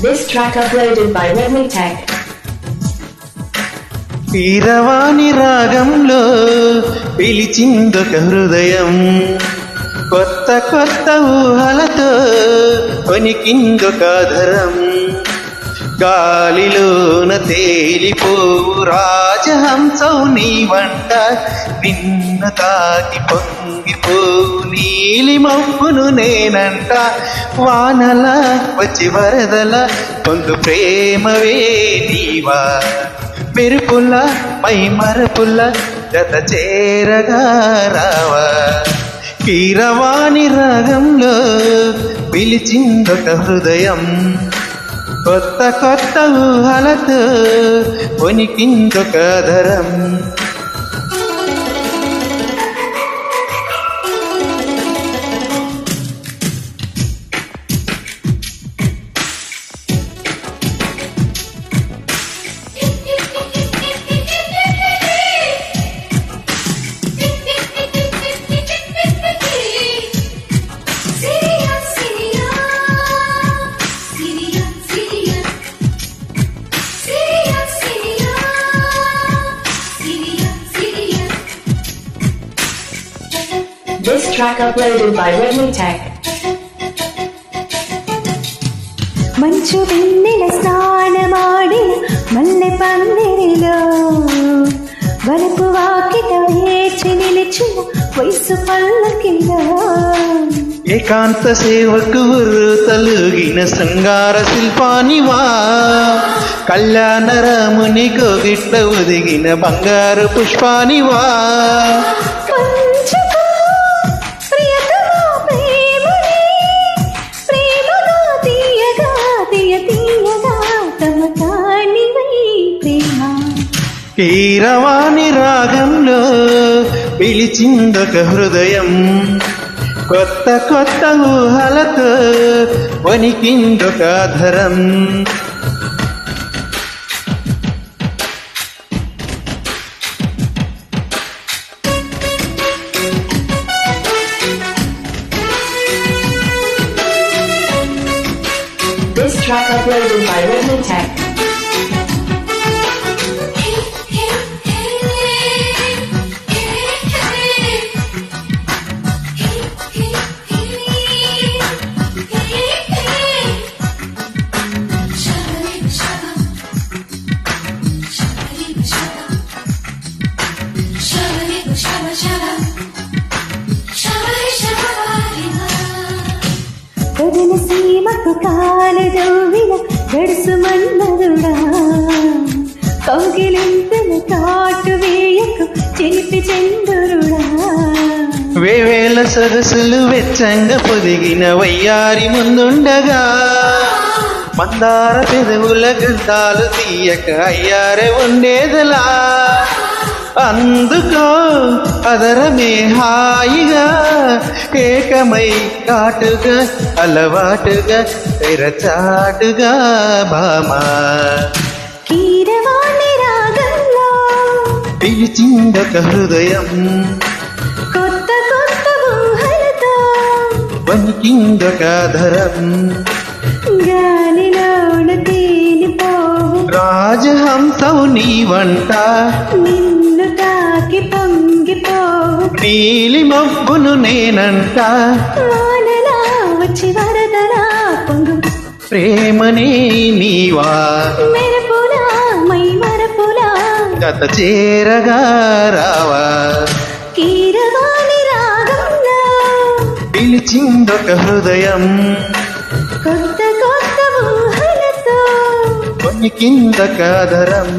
This track uploaded by Redmi Tech. Keeravani రాగంలో పిలిచిందొక హృదయం, కొత్త కొత్త ఊహలతో కొనికిందొక ధరం. గాలిలోన తేలిపోవు రాజహంసవు నీ వంట, నిన్ను తాకి పొంగిపోవు నీలి మబ్బును నేనంట. వానల వచ్చి వరదల పొందు ప్రేమవే నీవా, మెరుపుల మై మరపుల జత చేరగా రావా. కీరవాణి రాగంలో పిలిచిందొక హృదయం, కొత్త కొత్త ఊహలతో వణికిందొక Dharam. This track uploaded by Redmi Tech. మంచు వెన్నెల స్నానమాడిన మల్లె పందిరిలో, వలపు వాకిట వేచి నిలిచిన వయసు పల్లకిలో. ఏకాంత సేవకు తలుగిన శృంగార శిల్పానివా, కళ్యాణ రాముని కోగిట్ల ఒదిగిన బంగారు పుష్పానివా. కీరవాణి రాగంలో పిలిచిందొక హృదయం, కొత్త కొత్త ఊహలతో వణికిందొక Dharam. This track uploaded by Redmi Tech. వదిన సీమకు కాలు దవ్విన గడుసు మన్నరుడా, కౌగిలింతను కాటు వేయకు చిలిపి చంద్రుడా. వేవేల సరస్సులు వెచ్చంగా పొదిగిన వయ్యారి ముందుండగా, మందార పెదవుల గంధాలు తీయక అయ్యారే ఉండేదలా. అందుకో అదరమే హాయిగా, ఏకమై కాటుగా అలవాటుగా తెరచాటుగా భామా. కీరవాణి రాగంలో పిలిచిందొక హృదయం, కొత్త కొత్త ఊహలతో వణికిందొక ధరం. గాలిలోన తేలిపోవు రాజహంసవు నీ వంట, నిన్ను తాకి పొంగిపోవు నీలి మబ్బును నేనంట. వానలా వచ్చి వరదలా పొంగు ప్రేమనే నీవా, మెరుపులా మై మరపులా జత చేరగా రావా. కీరవాణి రాగంలో పిలిచిందొక హృదయం, కొత్త కొత్త ఊహలతో వణికిందొక ధరం.